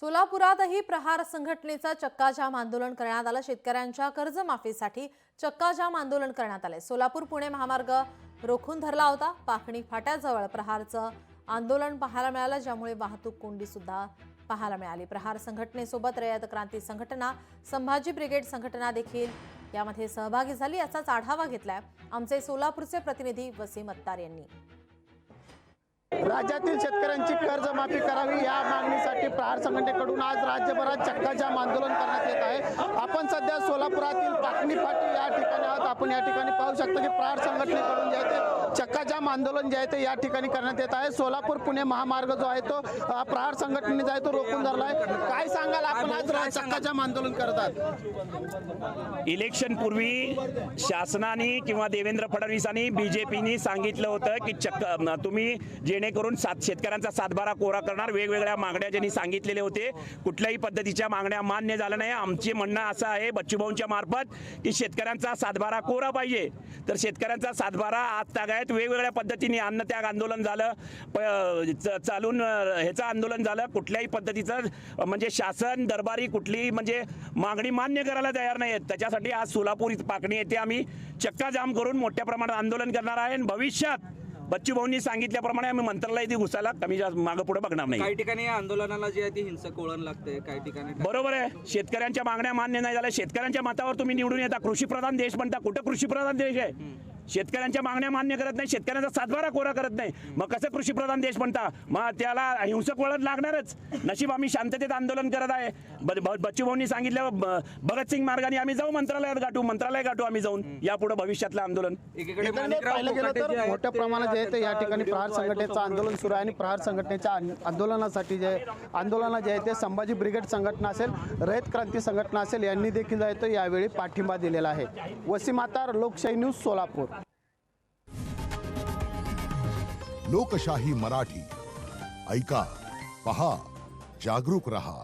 सोलापुरातही प्रहार संघटनेचा चक्काजाम आंदोलन करण्यात आलं। शेतकऱ्यांच्या कर्जमाफीसाठी चक्काजाम आंदोलन करण्यात आले। सोलापूर पुणे महामार्ग रोखून धरला होता। पाखणी फाट्याजवळ प्रहारचं आंदोलन पाहायला मिळालं, ज्यामुळे वाहतूक कोंडी सुद्धा पाहायला मिळाली। प्रहार संघटनेसोबत रयत क्रांती संघटना, संभाजी ब्रिगेड संघटना देखील यामध्ये सहभागी झाली। याचाच आढावा घेतलाय आमचे सोलापूरचे प्रतिनिधी वसीम अत्तार यांनी। राज्यातील शेतकऱ्यांची कर्जमाफी करावी या मागणीसाठी प्रहार संघटनेकडून आज राज्यभरात चक्काजाम आंदोलन करण्यात येत आहे। आपण सध्या सोलापुरातील पाखणी फाटी या ठिकाणी आहोत। आपण या ठिकाणी पाहू शकता की प्रहार संघटनेकडून जे आहे ते चक्काजाम आंदोलन जे आहे ते या ठिकाणी करण्यात येत आहे। सोलापूर पुणे महामार्ग जो आहे तो प्रहार संघटनेने जो आहे तो रोखून धरला आहे। काय सांगाल, आपण आज चक्काजाम आंदोलन करत आहात? इलेक्शन पूर्वी शासनाने किंवा देवेंद्र फडणवीसांनी बीजेपीनी सांगितलं होतं की तुम्ही जेणेकरून शेतकऱ्यांचा सातबारा कोरा करणार, वेगवेगळ्या मागण्या ज्यांनी सांगितलेले होते, कुठल्याही पद्धतीच्या मागण्या मान्य झाल्या नाही। आमचे म्हणणं असं आहे बच्चूभाऊंच्या मार्फत की शेतकऱ्यांचा सातबारा कोरा पाहिजे। तर शेतकऱ्यांचा सातबारा आज तागायत वेगवेगळ्या पद्धतीने अन्नत्याग आंदोलन झालं, चालून ह्याचं आंदोलन झालं। कुठल्याही पद्धतीचं म्हणजे शासन दरबारी कुठलीही म्हणजे मागणी मान्य करायला तयार नाही आहेत। त्याच्यासाठी आज सोलापूर पाखणी येथे आम्ही चक्काजाम करून मोठ्या प्रमाणात आंदोलन करणार आहे। भविष्यात बच्चूभाऊंनी सांगितल्याप्रमाणे आम्ही मंत्रालयात घुसायला कमी जास्त मागे पुढे बघणार नाही। काही ठिकाणी या आंदोलनाला जे आहे ती हिंसक वळण लागते, काही ठिकाणी बरोबर आहे। शेतकऱ्यांच्या मागण्या मान्य नाही झाल्या। शेतकऱ्यांच्या मतावर तुम्ही निवडून येता, कृषीप्रधान देश म्हणता, कुठं कृषीप्रधान देश आहे? शेतकऱ्यांच्या मागण्या मान्य करत नाही, शेतकऱ्यांचा सातबारा कोरा करत नाही, मग कसं कृषीप्रधान देश म्हणता? मग त्याला हिंसक वळण लागणारच। नशीब आम्ही शांततेत आंदोलन करत आहे। बच्चूभाऊंनी सांगितलं भगतसिंग मार्गाने आम्ही जाऊ, मंत्रालय गाठू आम्ही जाऊन यापुढे भविष्यातलं आंदोलन। एकीकडे पाहिलं गेलं तर मोठ्या प्रमाणात जे आहे ते या ठिकाणी प्रहार संघटनेचं आंदोलन सुरू आहे आणि प्रहार संघटनेच्या आंदोलनासाठी जे आहे ते संभाजी ब्रिगेड संघटना असेल, रयत क्रांती संघटना असेल, यांनी देखील जे आहे तो यावेळी पाठिंबा दिलेला आहे। वसीम अत्तार, लोकशाही न्यूज, सोलापूर। लोकशाही मराठी ऐका, पहा, जागरूक रहा।